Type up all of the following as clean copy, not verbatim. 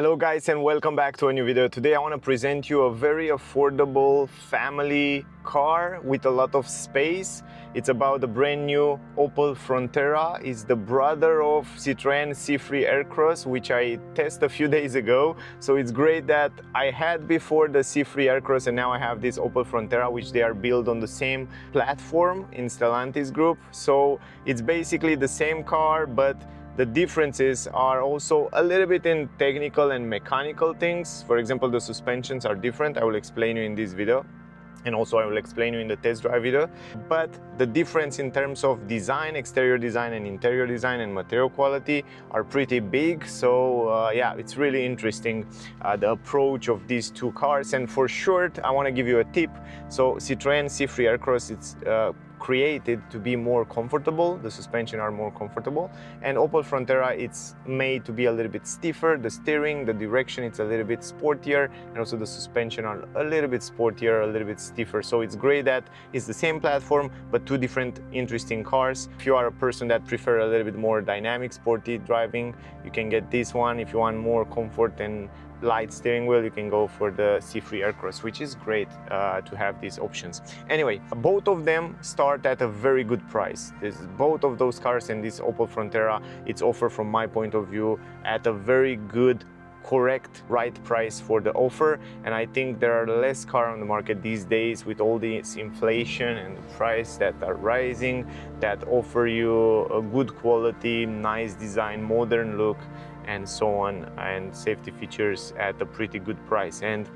Hello guys and welcome back to a new video. Today I want to present you a very affordable family car with a lot of space. It's about the brand new Opel Frontera. It's the brother of Citroën C3 Aircross, which I tested a few days ago. So it's great that I had before the C3 Aircross and now I have this Opel Frontera, which they are built on the same platform in Stellantis group. So it's basically the same car, but the differences are also a little bit in technical and mechanical things. For example, the suspensions are different. I will explain you in this video. And also I will explain you in the test drive video. But the difference in terms of design, exterior design and interior design and material quality are pretty big. So yeah, it's really interesting, the approach of these two cars. And for short, I want to give you a tip. So Citroën C3 Aircross, it's created to be more comfortable. The suspension are more comfortable, and Opel Frontera, it's made to be a little bit stiffer. The steering, the direction, it's a little bit sportier, and also the suspension are a little bit sportier, a little bit stiffer. So it's great that it's the same platform but two different interesting cars. If you are a person that prefer a little bit more dynamic sporty driving, you can get this one. If you want more comfort and light steering wheel, you can go for the C3 Aircross, which is great to have these options. Anyway, both of them start at a very good price. Both of those cars and this Opel Frontera, it's offered from my point of view at a very good, correct, right price for the offer. And I think there are less cars on the market these days with all this inflation and the price that are rising that offer you a good quality, nice design, modern look, and so on, and safety features at a pretty good price. And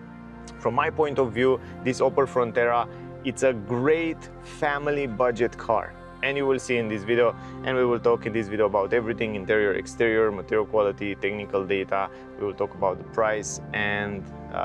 from my point of view, this Opel Frontera, it's a great family budget car. And you will see in this video, and we will talk in this video about everything: interior, exterior, material quality, technical data. We will talk about the price and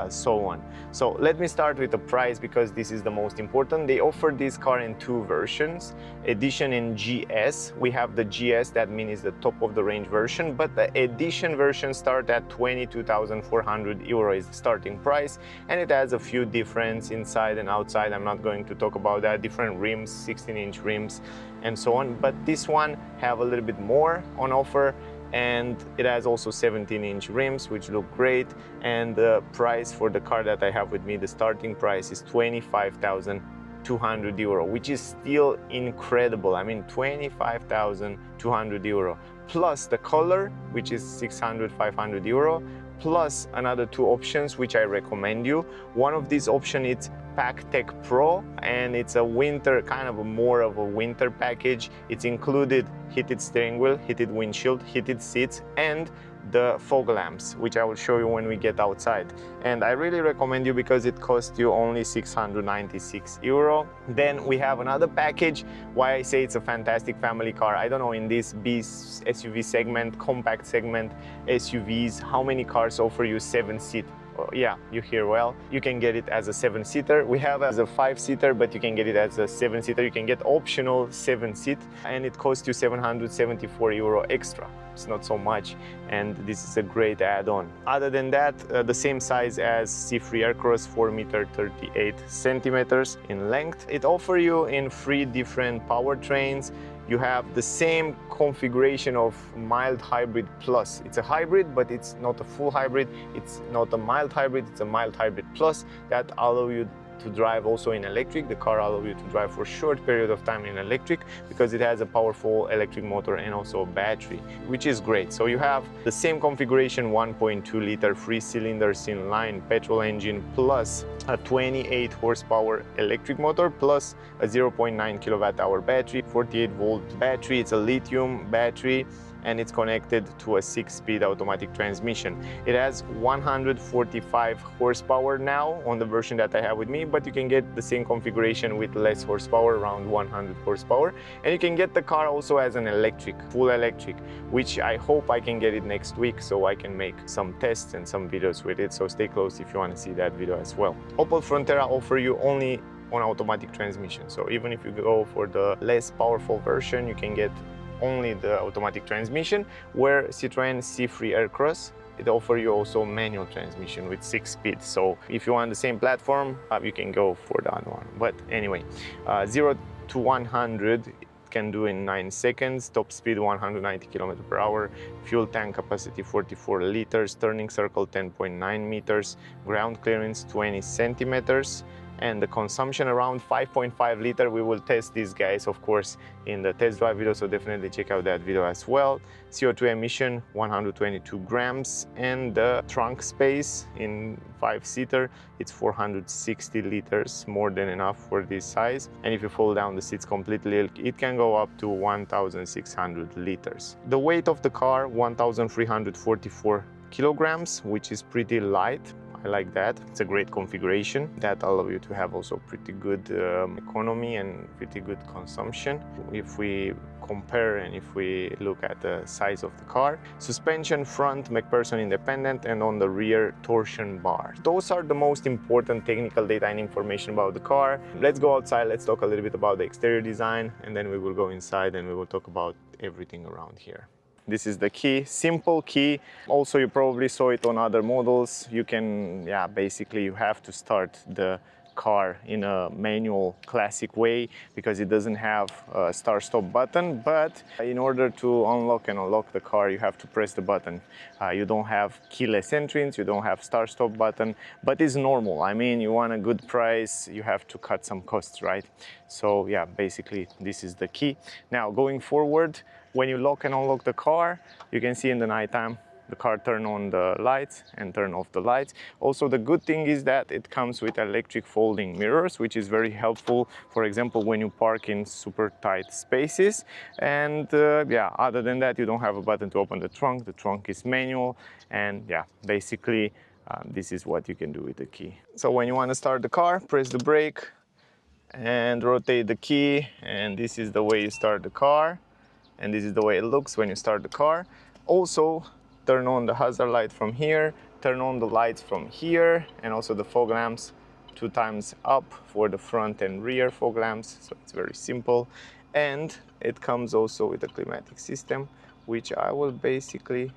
so on. So let me start with the price, because this is the most important. They offer this car in two versions, Edition and GS. We have the GS, that means it's the top of the range version, but the Edition version start at 22,400 euro is the starting price, and it has a few differences inside and outside. I'm not going to talk about that. Different rims, 16-inch rims and so on, but this one have a little bit more on offer, and it has also 17-inch rims, which look great. And the price for the car that I have with me, the starting price is 25,200 euro, which is still incredible. I mean, 25,200 euro plus the color, which is 500 euro, plus another two options which I recommend you. One of these options is Pack Tech Pro, and it's a winter, kind of more of a winter package. It's included heated steering wheel, heated windshield, heated seats, and the fog lamps, which I will show you when we get outside. And I really recommend you because it costs you only 696 euro. Then we have another package. Why I say it's a fantastic family car, I don't know, in this B SUV segment, compact segment SUVs, how many cars offer you 7-seat? Yeah, you hear well. You can get it as a 7-seater. We have as a 5-seater, but you can get it as a 7-seater. You can get optional 7-seat, and it costs you 774 euro extra. It's not so much, and this is a great add-on. Other than that, the same size as C3 Aircross, 4 m 38 cm in length. It offers you in 3 different powertrains. You have the same configuration of mild hybrid plus. It's a hybrid, but it's not a full hybrid. It's not a mild hybrid, it's a mild hybrid plus that allow you to drive also in electric. The car allows you to drive for a short period of time in electric because it has a powerful electric motor and also a battery, which is great. So you have the same configuration, 1.2 liter 3 cylinders inline petrol engine plus a 28 horsepower electric motor plus a 0.9 kilowatt hour battery, 48 volt battery. It's a lithium battery, and it's connected to a 6-speed automatic transmission. It has 145 horsepower now on the version that I have with me, but you can get the same configuration with less horsepower, around 100 horsepower. And you can get the car also as an electric, full electric, which I hope I can get it next week so I can make some tests and some videos with it. So stay close if you want to see that video as well. Opel Frontera offer you only on automatic transmission. So even if you go for the less powerful version, you can get only the automatic transmission, where Citroën C3 Aircross, it offers you also manual transmission with 6 speeds. So if you want the same platform, you can go for that one. But anyway, 0 to 100 it can do in 9 seconds, top speed 190 km/h, fuel tank capacity 44 liters, turning circle 10.9 meters, ground clearance 20 centimeters, and the consumption around 5.5 liter. We will test these guys, of course, in the test drive video, so definitely check out that video as well. CO₂ emission 122 grams, and the trunk space in 5-seater, it's 460 liters, more than enough for this size. And if you fold down the seats completely, it can go up to 1,600 liters. The weight of the car, 1,344 kilograms, which is pretty light. I like that. It's a great configuration that allows you to have also pretty good economy and pretty good consumption. If we compare and if we look at the size of the car, suspension front McPherson independent, and on the rear torsion bar. Those are the most important technical data and information about the car. Let's go outside, let's talk a little bit about the exterior design, and then we will go inside and we will talk about everything around here. This is the key, simple key. Also, you probably saw it on other models. You can, basically you have to start the car in a manual classic way because it doesn't have a start-stop button, but in order to unlock and unlock the car, you have to press the button. You don't have keyless entrance, you don't have start-stop button, but it's normal. I mean, you want a good price, you have to cut some costs, right? So yeah, basically this is the key. Now going forward, when you lock and unlock the car, you can see in the nighttime the car turn on the lights and turn off the lights. Also, the good thing is that it comes with electric folding mirrors, which is very helpful, for example, when you park in super tight spaces. And other than that, you don't have a button to open the trunk. The trunk is manual, and basically this is what you can do with the key. So when you want to start the car, press the brake and rotate the key, and this is the way you start the car. And this is the way it looks when you start the car. Also, turn on the hazard light from here, turn on the lights from here, and also the fog lamps 2 times up for the front and rear fog lamps. So it's very simple. And it comes also with a climatic system, which I will basically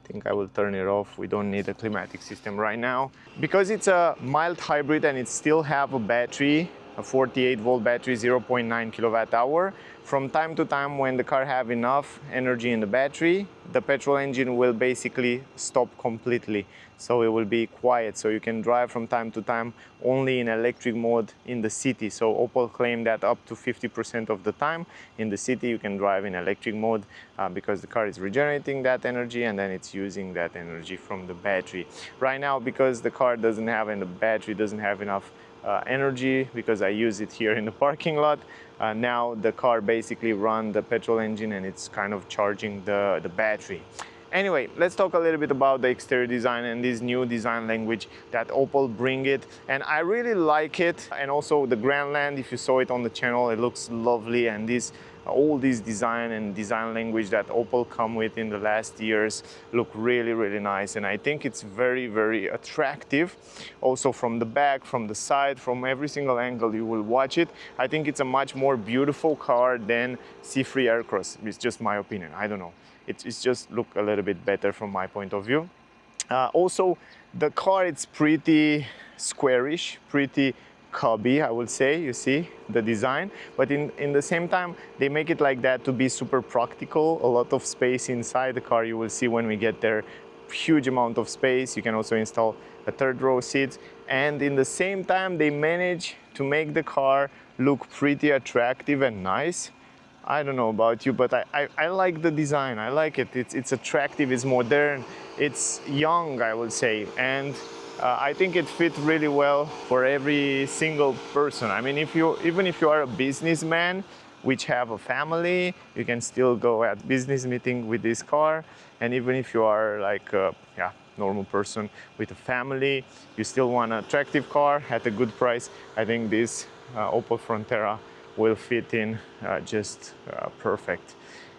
think I will turn it off. We don't need a climatic system right now. Because it's a mild hybrid and it still have a battery, a 48-volt battery, 0.9 kWh. From time to time, when the car have enough energy in the battery, the petrol engine will basically stop completely. So it will be quiet. So you can drive from time to time only in electric mode in the city. So Opel claimed that up to 50% of the time in the city you can drive in electric mode because the car is regenerating that energy and then it's using that energy from the battery. Right now, because the car doesn't have and the battery doesn't have enough energy, because I use it here in the parking lot. Now the car basically runs the petrol engine and it's kind of charging the battery. Anyway, let's talk a little bit about the exterior design and this new design language that Opel bring it. And I really like it. And also the Grandland, if you saw it on the channel, it looks lovely. And all these design and design language that Opel come with in the last years look really, really nice. And I think it's very, very attractive. Also from the back, from the side, from every single angle you will watch it. I think it's a much more beautiful car than C3 Aircross. It's just my opinion, I don't know. It's just look a little bit better from my point of view. Also, the car, it's pretty squarish, pretty cubby, I would say, you see the design, but in the same time they make it like that to be super practical. A lot of space inside the car, you will see when we get there, huge amount of space. You can also install a 3rd row seat, and in the same time they manage to make the car look pretty attractive and nice. I don't know about you, but I like the design. I like it. It's attractive, it's modern, it's young, I would say, and I think it fits really well for every single person. I mean, even if you are a businessman which have a family, you can still go at business meeting with this car. And even if you are like a normal person with a family, you still want an attractive car at a good price, I think this Opel Frontera will fit in just perfect.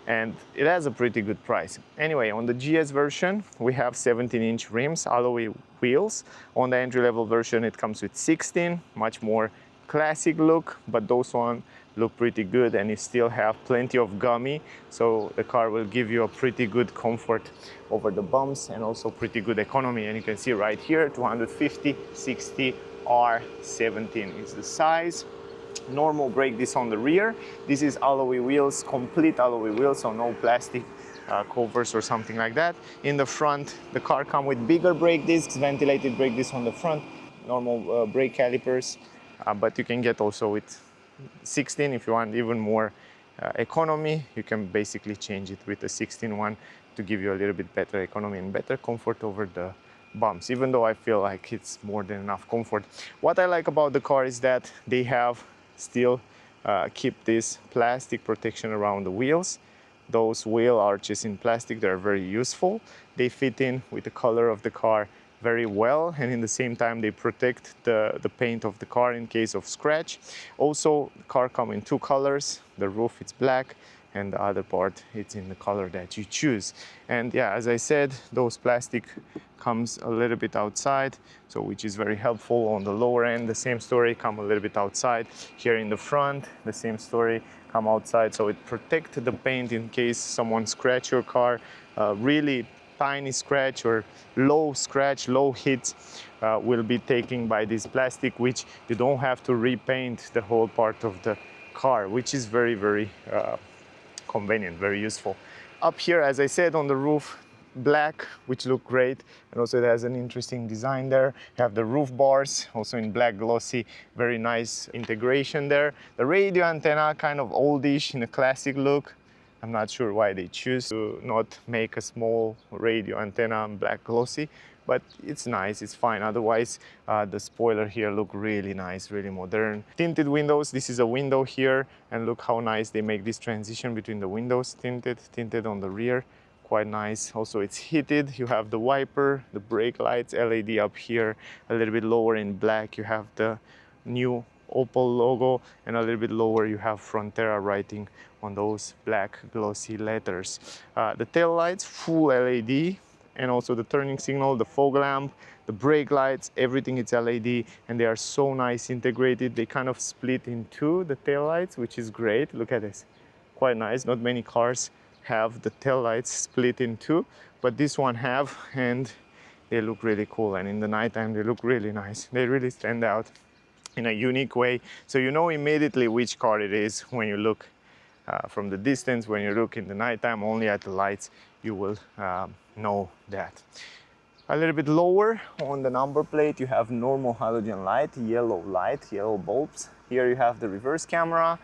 And it has a pretty good price. Anyway, on the GS version, we have 17-inch rims, alloy wheels. On the entry-level version, it comes with 16, much more classic look, but those one look pretty good, and you still have plenty of gummy, so the car will give you a pretty good comfort over the bumps and also pretty good economy. And you can see right here, 250/60 R17 is the size. normal brake disc on the rear. This is alloy wheels, complete alloy wheels, so no plastic covers or something like that. In the front, the car comes with bigger brake discs, ventilated brake discs on the front, normal brake calipers, but you can get also with 16 if you want even more economy. You can basically change it with a 16 one to give you a little bit better economy and better comfort over the bumps, even though I feel like it's more than enough comfort. What I like about the car is that they have still keep this plastic protection around the wheels. Those wheel arches in plastic, they're very useful. They fit in with the color of the car very well, and in the same time they protect the paint of the car in case of scratch. Also, the car comes in two colors. The roof is black and the other part it's in the color that you choose. And yeah, as I said, those plastic comes a little bit outside, so which is very helpful. On the lower end, the same story, come a little bit outside. Here in the front, the same story, come outside, so it protects the paint in case someone scratch your car. Really tiny scratch or low scratch, low hits will be taken by this plastic, which you don't have to repaint the whole part of the car, which is very convenient, very useful. Up here, as I said, on the roof, black, which look great, and also it has an interesting design there. You have the roof bars, also in black glossy, very nice integration there. The radio antenna, kind of oldish in a classic look. I'm not sure why they choose to not make a small radio antenna in black glossy, but it's nice, it's fine. Otherwise, the spoiler here look really nice, really modern. Tinted windows, this is a window here, and look how nice they make this transition between the windows, tinted on the rear, quite nice. Also, it's heated. You have the wiper, the brake lights, LED up here, a little bit lower in black. You have the new Opel logo, and a little bit lower you have Frontera writing on those black glossy letters. The tail lights, full LED, and also the turning signal, the fog lamp, the brake lights, everything is LED, and they are so nice integrated. They kind of split in two, the tail lights, which is great. Look at this, quite nice. Not many cars have the tail lights split in two, but this one have, and they look really cool. And in the nighttime, they look really nice. They really stand out in a unique way, so you know immediately which car it is when you look from the distance. When you look in the nighttime only at the lights, you will know that. A little bit lower on the number plate, you have normal halogen light, yellow bulbs. Here you have the reverse camera,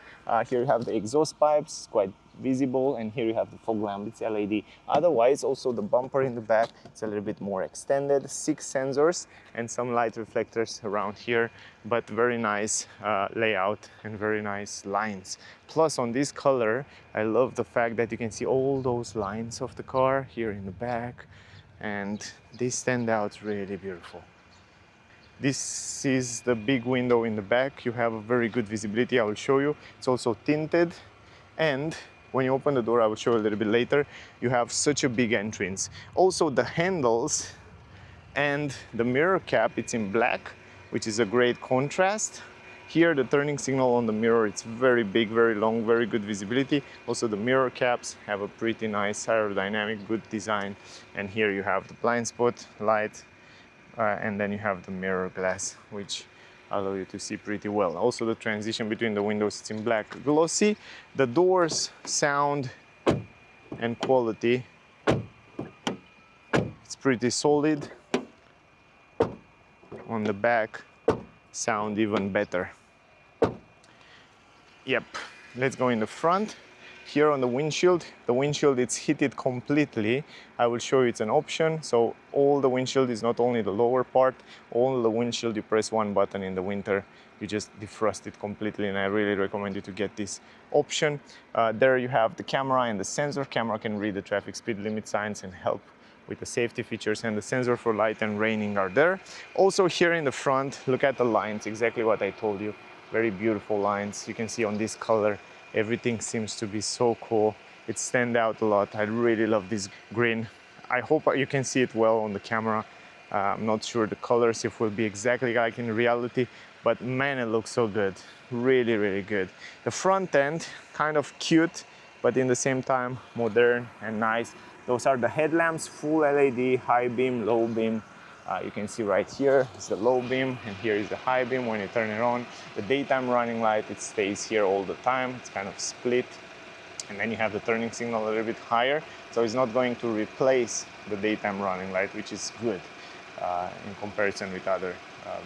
here you have the exhaust pipes, quite visible, and here you have the fog lamp, it's LED. Otherwise, also the bumper in the back, it's a little bit more extended, 6 sensors and some light reflectors around here, but very nice layout and very nice lines. Plus on this color, I love the fact that you can see all those lines of the car here in the back, and they stand out really beautiful. This is the big window in the back. You have a very good visibility, I will show you. It's also tinted, and when you open the door, I will show you a little bit later, you have such a big entrance. Also the handles and the mirror cap, it's in black, which is a great contrast. Here the turning signal on the mirror, it's very big, very long, very good visibility. Also the mirror caps have a pretty nice aerodynamic, good design. And here you have the blind spot light, and then you have the mirror glass, which allow you to see pretty well. Also the transition between the windows, it's in black glossy. The doors, sound and quality, it's pretty solid. On the back, sound even better. Yep, let's go in the front. Here on the windshield it's heated completely. I will show you it's an option. So all the windshield is not only the lower part, all the windshield you press one button. In the winter you just defrost it completely, and I really recommend you to get this option. There you have the camera and the sensor. Camera can read the traffic speed limit signs and help with the safety features, and the sensor for light and raining are there. Also here in the front, look at the lines, exactly what I told you. Very beautiful lines. You can see on this color, everything seems to be so cool. It stands out a lot. I really love this green. I hope you can see it well on the camera. I'm not sure the colors if will be exactly like in reality, but man, it looks so good. Really, really good. The front end, kind of cute, but in the same time, modern and nice. Those are the headlamps, full LED, high beam, low beam, You can see right here is the low beam, and here is the high beam. When you turn it on, the daytime running light, it stays here all the time. It's kind of split. And then you have the turning signal a little bit higher, so it's not going to replace the daytime running light, which is good in comparison with other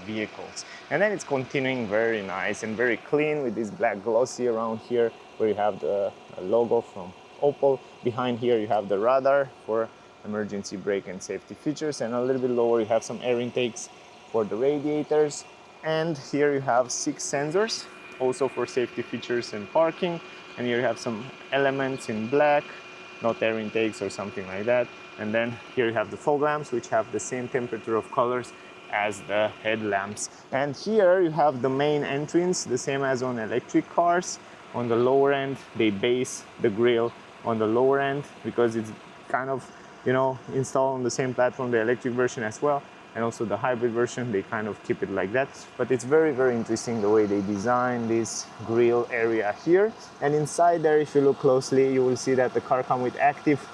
vehicles. And then it's continuing very nice and very clean with this black glossy around here, where you have the logo from Opel. Behind here you have the radar for emergency brake and safety features, and a little bit lower you have some air intakes for the radiators. And here you have 6 sensors, also for safety features and parking. And here you have some elements in black, not air intakes or something like that. And then here you have the fog lamps, which have the same temperature of colors as the headlamps. And here you have the main entrance, the same as on electric cars. On the lower end, they base the grille on the lower end because it's kind of, you know, installed on the same platform, the electric version as well. And also the hybrid version, they kind of keep it like that. But it's very, very interesting the way they design this grille area here. And inside there, if you look closely, you will see that the car comes with active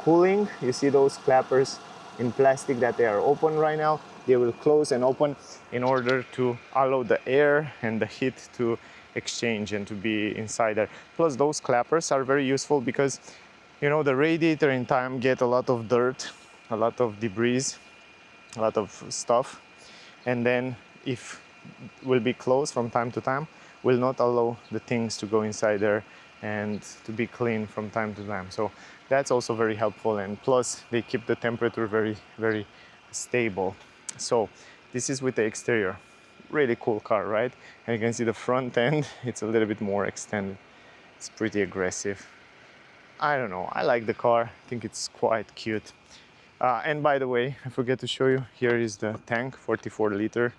cooling. You see those clappers in plastic that they are open right now. They will close and open in order to allow the air and the heat to exchange and to be inside there. Plus those clappers are very useful because, you know, the radiator in time get a lot of dirt, a lot of debris, a lot of stuff, and then if will be closed from time to time, will not allow the things to go inside there and to be clean from time to time. So that's also very helpful, and plus they keep the temperature very, very stable. So this is with the exterior. Really cool car, right? And you can see the front end, it's a little bit more extended. It's pretty aggressive. I don't know, I like the car. I think it's quite cute. And by the way, I forget to show you, here is the tank, 44-liter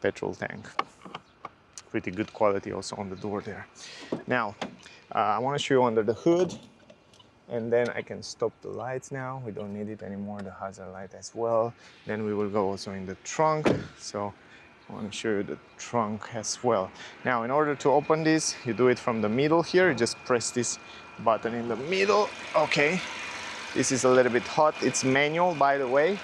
petrol tank. Pretty good quality also on the door there. Now, I want to show you under the hood, and then I can stop the lights now. We don't need it anymore, the hazard light as well. Then we will go also in the trunk. So I want to show you the trunk as well. Now, in order to open this, you do it from the middle here. You just press this button in the middle. Okay. This is a little bit hot. It's manual, by the way.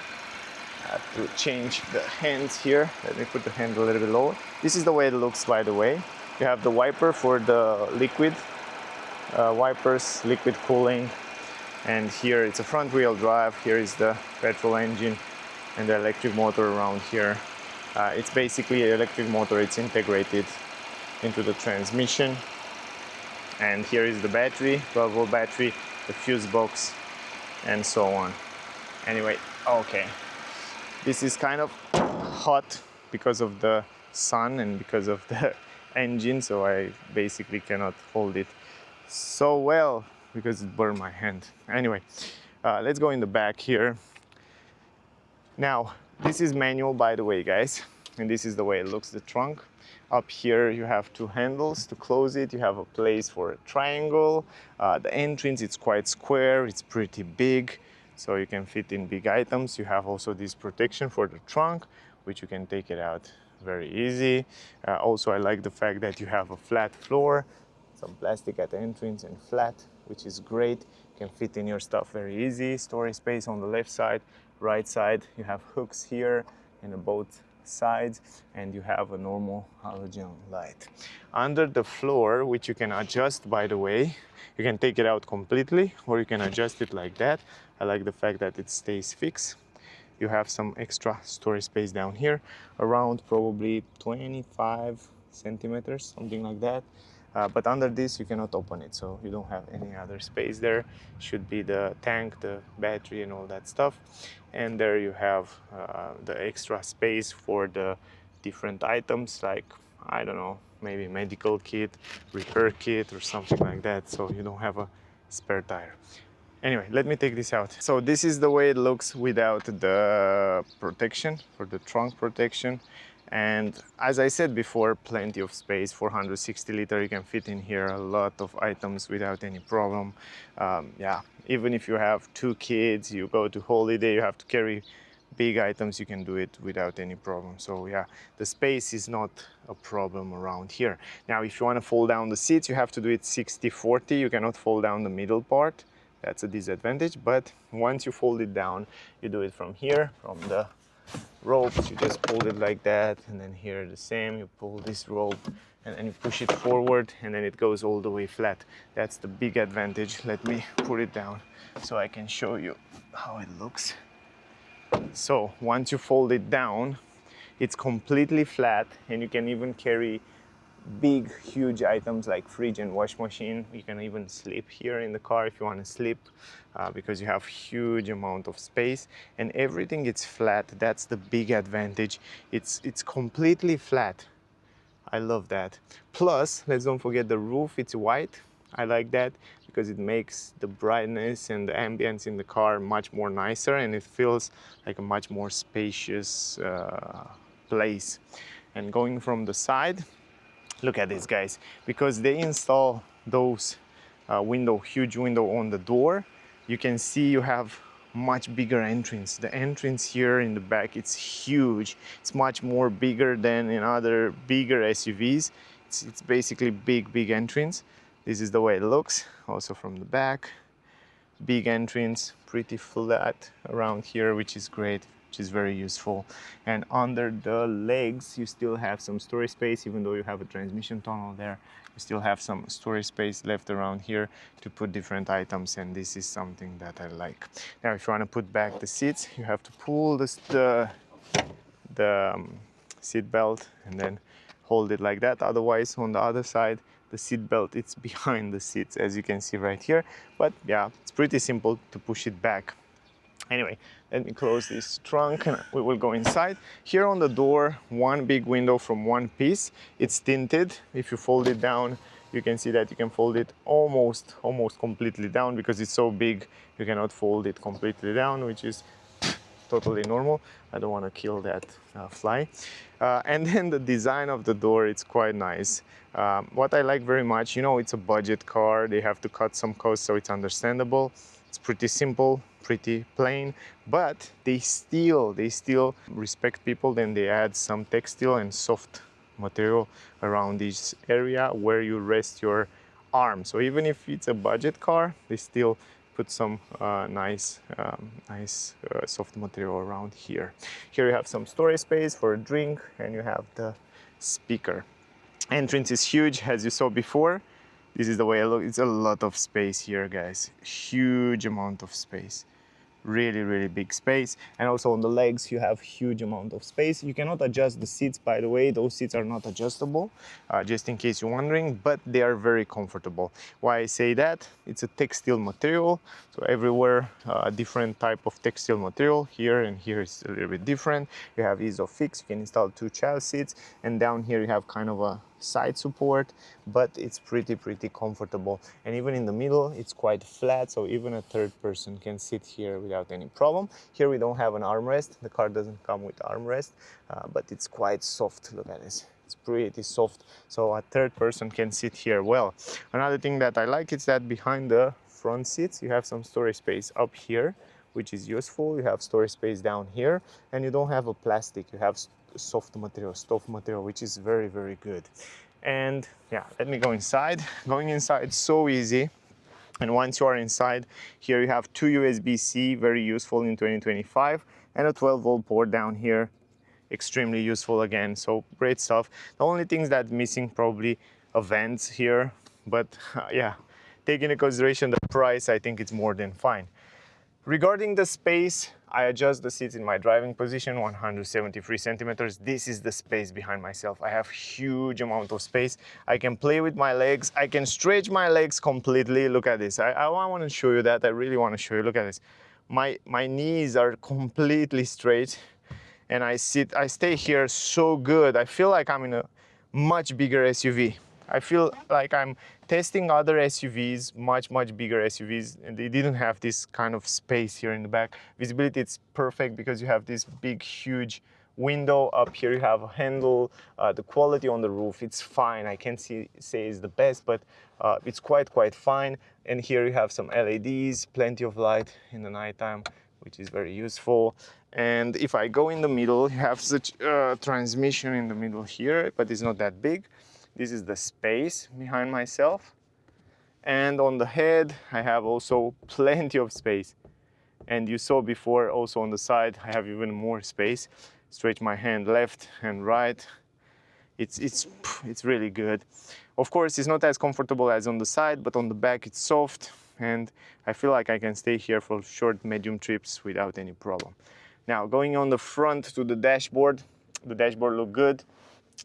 I have to change the hands here. Let me put the hand a little bit lower. This is the way it looks, by the way. You have the wiper for the liquid wipers, liquid cooling. And here it's a front wheel drive. Here is the petrol engine and the electric motor around here. It's basically an electric motor. It's integrated into the transmission. And here is the battery, 12-volt battery, the fuse box, and so on. Anyway, okay. This is kind of hot because of the sun and because of the engine, so I basically cannot hold it so well because it burned my hand. Anyway, let's go in the back here. Now, this is manual, by the way, guys, and this is the way it looks, the trunk. Up here you have 2 handles to close it. You have a place for a triangle. The entrance, it's quite square, it's pretty big, so you can fit in big items. You have also this protection for the trunk, which you can take it out very easy. Also, I like the fact that you have a flat floor, some plastic at the entrance and flat, which is great. You can fit in your stuff very easy. Storage space on the left side, right side. You have hooks here in both sides, and you have a normal halogen light. Under the floor, which you can adjust, by the way, you can take it out completely or you can adjust it like that. I like the fact that it stays fixed. You have some extra storage space down here, around probably 25 centimeters, something like that. But under this you cannot open it, so you don't have any other space there. Should be the tank, the battery and all that stuff. And there you have the extra space for the different items, like, I don't know, maybe medical kit, repair kit or something like that, so you don't have a spare tire. Anyway, let me take this out. So this is the way it looks without the protection, for the trunk protection. And as I said before, plenty of space, 460 liter, you can fit in here a lot of items without any problem. Yeah, even if you have 2 kids, you go to holiday, you have to carry big items, you can do it without any problem. So yeah, the space is not a problem around here. Now, if you want to fold down the seats, you have to do it 60-40. You cannot fold down the middle part. That's a disadvantage, but once you fold it down, you do it from here, from the ropes, you just pull it like that, and then here the same, you pull this rope and then you push it forward and then it goes all the way flat. That's the big advantage. Let me put it down so I can show you how it looks. So once you fold it down, it's completely flat, and you can even carry big, huge items like fridge and wash machine. You can even sleep here in the car if you want to sleep, because you have huge amount of space, and everything is flat. That's the big advantage. It's completely flat. I love that. Plus, let's don't forget the roof. It's white. I like that because it makes the brightness and the ambience in the car much more nicer, and it feels like a much more spacious place. And going from the side, look at this, guys, because they install those huge window on the door. You can see you have much bigger entrance. The entrance here in the back, it's huge. It's much more bigger than in other bigger SUVs. It's basically big entrance. This is the way it looks also from the back. Big entrance, pretty flat around here, which is great, which is very useful. And under the legs you still have some storage space. Even though you have a transmission tunnel there, you still have some storage space left around here to put different items, and this is something that I like. Now if you want to put back the seats, you have to pull the seat belt and then hold it like that. Otherwise, on the other side, the seat belt, it's behind the seats, as you can see right here. But yeah, it's pretty simple to push it back. Anyway, let me close this trunk and we will go inside. Here on the door, one big window from one piece. It's tinted. If you fold it down, you can see that you can fold it almost completely down, because it's so big you cannot fold it completely down, which is totally normal. I don't want to kill that fly. And then the design of the door, it's quite nice. What I like very much, you know, it's a budget car. They have to cut some costs, so it's understandable. It's pretty simple, pretty plain, but they still respect people. Then they add some textile and soft material around this area where you rest your arm. So even if it's a budget car, they still put some nice soft material around here. Here you have some storage space for a drink, and you have the speaker. Entrance is huge, as you saw before. This is the way it looks. It's a lot of space here, guys. Huge amount of space. Really big space. And also on the legs you have huge amount of space. You cannot adjust the seats, by the way. Those seats are not adjustable, just in case you're wondering, but they are very comfortable. Why I say that? It's a textile material, so everywhere different type of textile material. Here and here is a little bit different. You have ease of fix. You can install 2 child seats, and down here you have kind of a side support, but it's pretty comfortable. And even in the middle, it's quite flat, so even a third person can sit here without any problem. Here we don't have an armrest. The car doesn't come with armrest, but it's quite soft. Look at this. It's pretty soft, so a third person can sit here well. Another thing that I like is that behind the front seats you have some storage space up here, which is useful. You have storage space down here, and you don't have a plastic. You have soft material, which is very good. And yeah, let me go inside. Going inside, so easy. And once you are inside, here you have 2 USB-C, very useful in 2025, and a 12-volt port down here, extremely useful again. So great stuff. The only things that missing probably are vents here, but yeah, taking into consideration the price, I think it's more than fine. Regarding the space, I adjust the seats in my driving position, 173 centimeters. This is the space behind myself. I have huge amount of space. I can play with my legs. I can stretch my legs completely. Look at this. I want to show you that. I really want to show you. Look at this. My knees are completely straight, and I stay here so good. I feel like I'm in a much bigger SUV. I feel like I'm testing other SUVs, much bigger SUVs, and they didn't have this kind of space here in the back. Visibility, it's perfect because you have this big, huge window. Up here you have a handle. The quality on the roof, it's fine. I can't say it's the best, but it's quite fine. And here you have some LEDs, plenty of light in the nighttime, which is very useful. And if I go in the middle, you have such a transmission in the middle here, but it's not that big. This is the space behind myself. And on the head, I have also plenty of space. And you saw before also on the side, I have even more space. stretch my hand left and right. It's really good. Of course, it's not as comfortable as on the side, but on the back it's soft, and I feel like I can stay here for short, medium trips without any problem. Now, going on the front to the dashboard look good.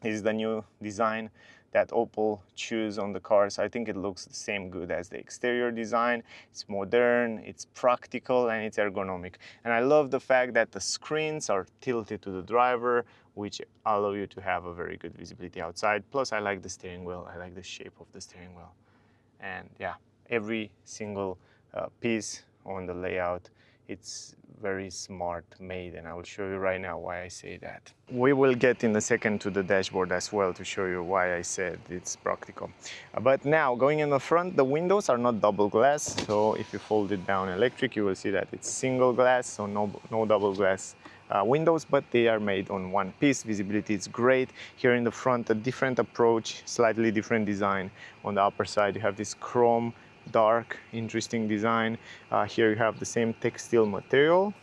This is the new design that Opel choose on the cars. I think it looks the same good as the exterior design. It's modern, it's practical, and it's ergonomic. And I love the fact that the screens are tilted to the driver, which allow you to have a very good visibility outside. Plus, I like the steering wheel. I like the shape of the steering wheel. And yeah, every single piece on the layout, it's very smart made, and I will show you right now why I say that. We will get in a second to the dashboard as well to show you why I said it's practical. But now, going in the front, the windows are not double glass, so if you fold it down electric, you will see that it's single glass, so no double glass windows, but they are made on one piece. Visibility is great. Here in the front, a different approach, slightly different design. On the upper side, you have this chrome, dark, interesting design. Here you have the same textile material.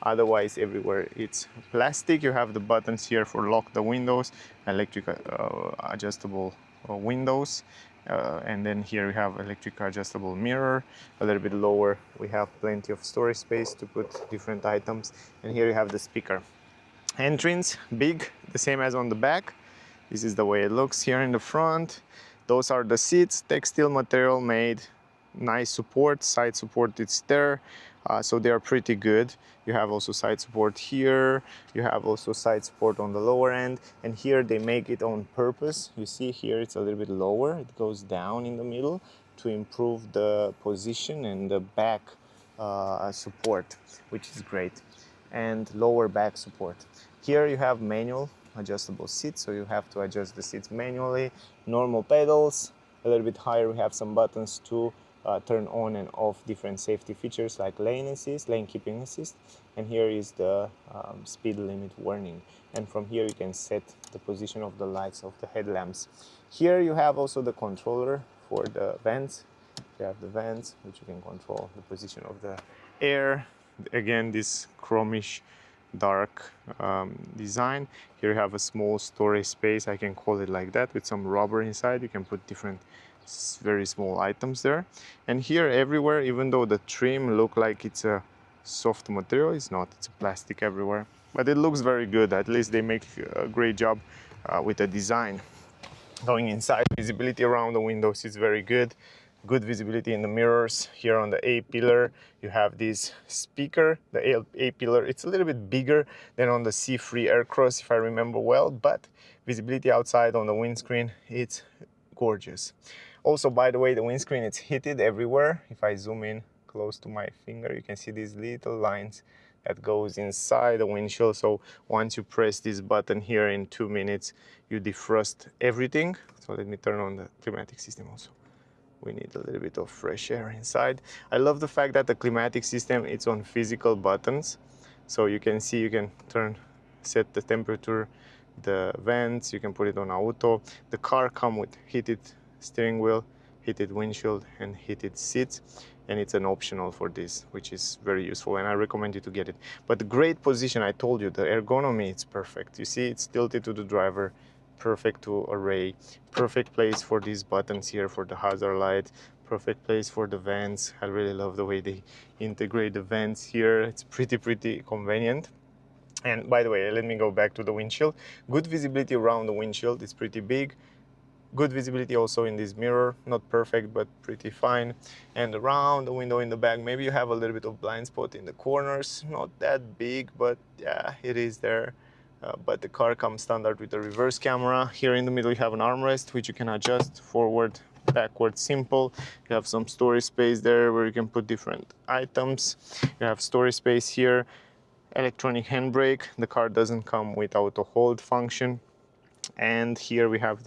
Otherwise, everywhere it's plastic. You have the buttons here for lock the windows, electric adjustable windows. And then here we have electric adjustable mirror. A little bit lower, we have plenty of storage space to put different items. And here you have the speaker. Entrance, big, the same as on the back. This is the way it looks here in the front. Those are the seats, textile material made. Nice support, side support it's there, so they are pretty good. You have also side support here, you have also side support on the lower end, and here they make it on purpose. You see here it's a little bit lower, it goes down in the middle to improve the position and the back support, which is great, and lower back support. Here you have manual adjustable seats, so you have to adjust the seats manually. Normal pedals, a little bit higher we have some buttons to turn on and off different safety features like lane assist, lane keeping assist, and here is the speed limit warning. And from here you can set the position of the lights of the headlamps. Here you have also the controller for the vents. You have the vents, which you can control the position of the air. Again, this chromish dark design. Here you have a small storage space, I can call it like that, with some rubber inside. You can put different very small items there. And here everywhere, even though the trim look like it's a soft material, it's not, it's plastic everywhere, but it looks very good. At least they make a great job with the design. Going inside, visibility around the windows is very good. Good visibility in the mirrors. Here on the A-pillar you have this speaker. The A-pillar, it's a little bit bigger than on the C3 Aircross if I remember well, but visibility outside on the windscreen, it's gorgeous. Also, by the way, the windscreen, it's heated everywhere. If I zoom in close to my finger, you can see these little lines that goes inside the windshield. So once you press this button here, in 2 minutes, you defrost everything. So let me turn on the climatic system also. We need a little bit of fresh air inside. I love the fact that the climatic system, it's on physical buttons. So you can see, you can set the temperature, the vents, you can put it on auto. The car comes with heated steering wheel, heated windshield, and heated seats, and it's an optional for this, which is very useful, and I recommend you to get it. But the great position, I told you, the ergonomy, it's perfect. You see, it's tilted to the driver, perfect to array, perfect place for these buttons here for the hazard light, perfect place for the vents. I really love the way they integrate the vents here. It's pretty convenient. And by the way, let me go back to the windshield. Good visibility around the windshield, it's pretty big. Good visibility also in this mirror, not perfect, but pretty fine. And around the window in the back, maybe you have a little bit of blind spot in the corners, not that big, but yeah, it is there. But the car comes standard with a reverse camera. Here in the middle, you have an armrest, which you can adjust forward, backward, simple. You have some storage space there where you can put different items. You have storage space here, electronic handbrake. The car doesn't come with auto hold function. And here we have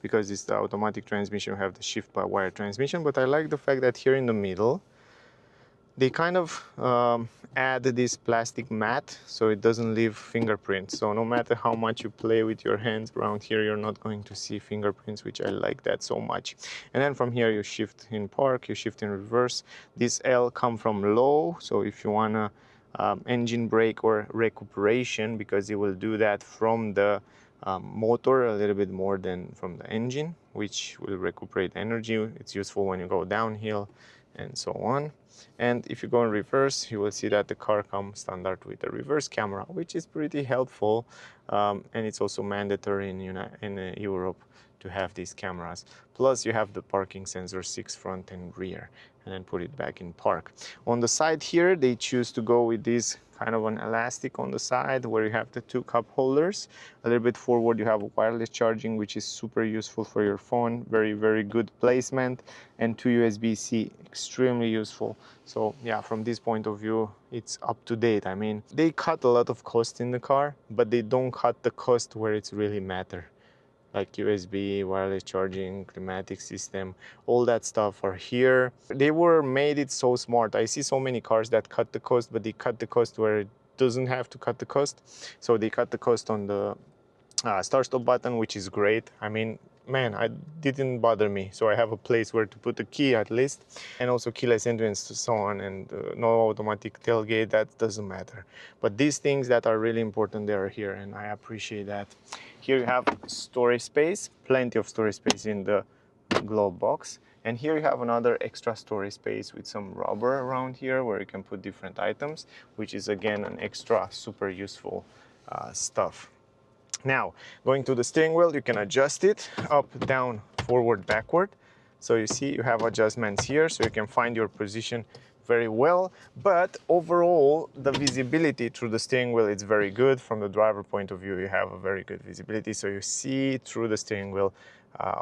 because it's the automatic transmission, we have the shift by wire transmission. But I like the fact that here in the middle, they kind of add this plastic mat so it doesn't leave fingerprints. So no matter how much you play with your hands around here, you're not going to see fingerprints, which I like that so much. And then from here, you shift in park, you shift in reverse. This L come from low, so if you wanna engine brake or recuperation, because it will do that from the motor a little bit more than from the engine, which will recuperate energy. It's useful when you go downhill and so on. And if you go in reverse, you will see that the car comes standard with a reverse camera, which is pretty helpful. And it's also mandatory in Europe to have these cameras. Plus you have the parking sensor, 6 front and rear, and then put it back in park. On the side here, they choose to go with this kind of an elastic on the side where you have the 2 cup holders. A little bit forward you have wireless charging, which is super useful for your phone. Very, very good placement. And 2 USB-C, extremely useful. So yeah, from this point of view, it's up to date. I mean, they cut a lot of cost in the car, but they don't cut the cost where it's really matter. Like USB, wireless charging, climatic system, all that stuff are here. They were made it so smart. I see so many cars that cut the cost, but they cut the cost where it doesn't have to cut the cost. So they cut the cost on the start-stop button, which is great. I mean, man, it didn't bother me. So I have a place where to put the key at least, and also keyless entrance and so on, and no automatic tailgate, that doesn't matter. But these things that are really important, they are here, and I appreciate that. Here you have storage space, plenty of storage space in the glove box. And here you have another extra storage space with some rubber around here where you can put different items, which is again an extra super useful stuff. Now, going to the steering wheel, you can adjust it up, down, forward, backward. So you see you have adjustments here, so you can find your position very well. But overall, the visibility through the steering wheel is very good. From the driver point of view, you have a very good visibility. So you see through the steering wheel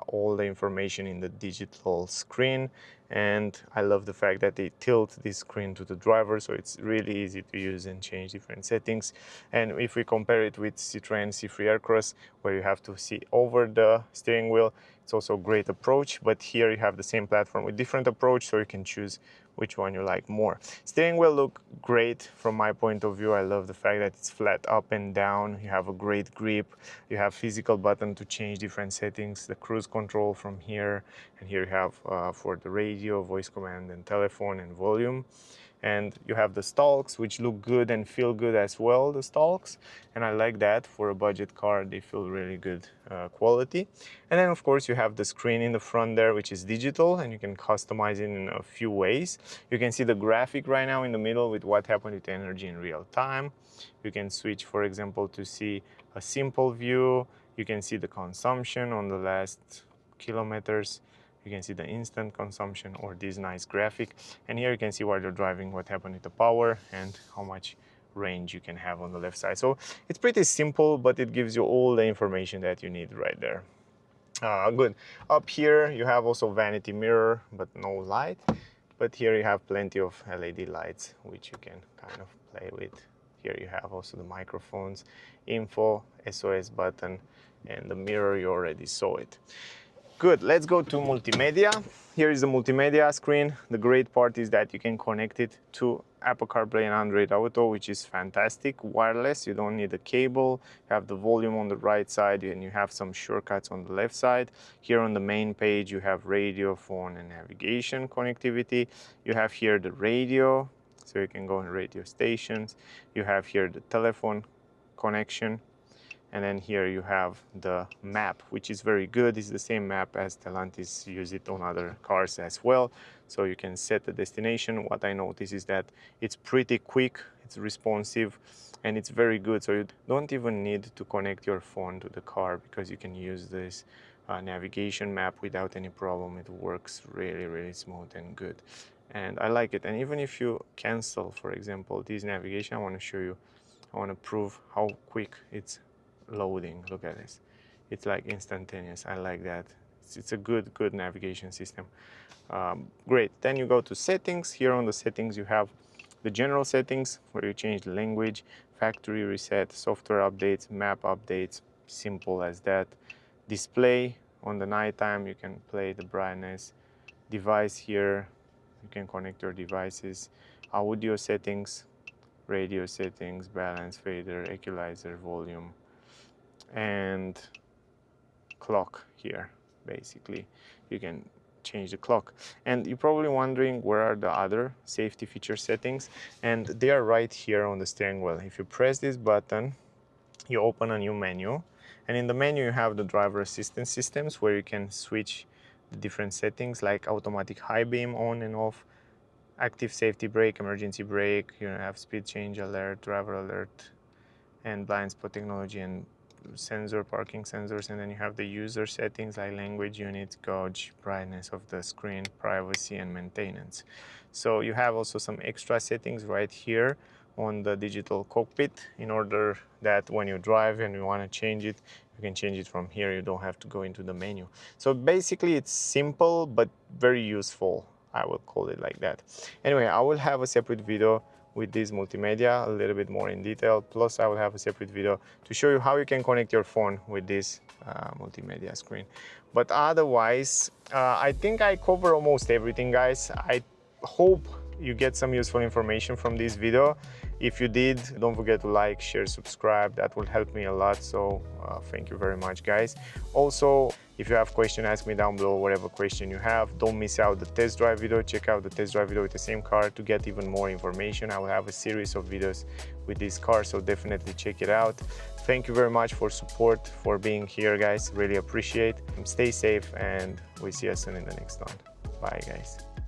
all the information in the digital screen. And I love the fact that they tilt this screen to the driver, so it's really easy to use and change different settings. And if we compare it with Citroën C3 Aircross, where you have to see over the steering wheel, it's also a great approach. But here you have the same platform with different approach, so you can choose which one you like more. Steering wheel look great from my point of view. I love the fact that it's flat up and down. You have a great grip. You have physical button to change different settings, the cruise control from here, and here you have for the radio, voice command, and telephone and volume. And you have the stalks, which look good and feel good as well, the stalks. And I like that. For a budget car, they feel really good quality. And then, of course, you have the screen in the front there, which is digital, and you can customize it in a few ways. You can see the graphic right now in the middle with what happened with energy in real time. You can switch, for example, to see a simple view. You can see the consumption on the last kilometers. You can see the instant consumption or this nice graphic. And here you can see while you're driving what happened with the power and how much range you can have on the left side. So it's pretty simple, but it gives you all the information that you need right there. Good. Up here you have also vanity mirror, but no light. But here you have plenty of LED lights, which you can kind of play with. Here you have also the microphones, info, SOS button, and the mirror, you already saw it. Good, let's go to multimedia. Here is the multimedia screen. The great part is that you can connect it to Apple CarPlay and Android Auto, which is fantastic. Wireless, you don't need a cable. You have the volume on the right side and you have some shortcuts on the left side. Here on the main page, you have radio, phone, and navigation connectivity. You have here the radio, so you can go in radio stations. You have here the telephone connection. And then here you have the map, which is very good. It's the same map as Stellantis use it on other cars as well. So you can set the destination. What I notice is that it's pretty quick, it's responsive, and it's very good. So you don't even need to connect your phone to the car because you can use this navigation map without any problem. It works really, really smooth and good. And I like it. And even if you cancel, for example, this navigation, I want to show you, I want to prove how quick it's loading. Look at this, it's like instantaneous. I like that. It's a good navigation system. Great. Then you go to settings. Here on the settings you have the general settings where you change the language, factory reset, software updates, map updates, simple as that. Display, on the nighttime you can play the brightness. Device, here you can connect your devices. Audio settings, radio settings, balance, fader, equalizer, volume, and clock here. Basically you can change the clock. And you're probably wondering where are the other safety feature settings, and they are right here on the steering wheel. If you press this button, you open a new menu, and in the menu you have the driver assistance systems where you can switch the different settings like automatic high beam on and off, active safety brake, emergency brake, you have speed change alert, driver alert, and blind spot technology and parking sensors. And then you have the user settings like language, units, gauge, brightness of the screen, privacy, and maintenance. So you have also some extra settings right here on the digital cockpit, in order that when you drive and you want to change it, you can change it from here. You don't have to go into the menu. So basically it's simple but very useful, I will call it like that. Anyway, I will have a separate video with this multimedia a little bit more in detail. Plus I will have a separate video to show you how you can connect your phone with this multimedia screen. But otherwise, I think I cover almost everything, guys. I hope you get some useful information from this video. If you did, don't forget to like, share, subscribe. That will help me a lot. So thank you very much, guys. Also, if you have questions, ask me down below whatever question you have. Don't miss out the test drive video. Check out the test drive video with the same car to get even more information. I will have a series of videos with this car, so definitely check it out. Thank you very much for support, for being here, guys. Really appreciate it. Stay safe, and we'll see you soon in the next one. Bye, guys.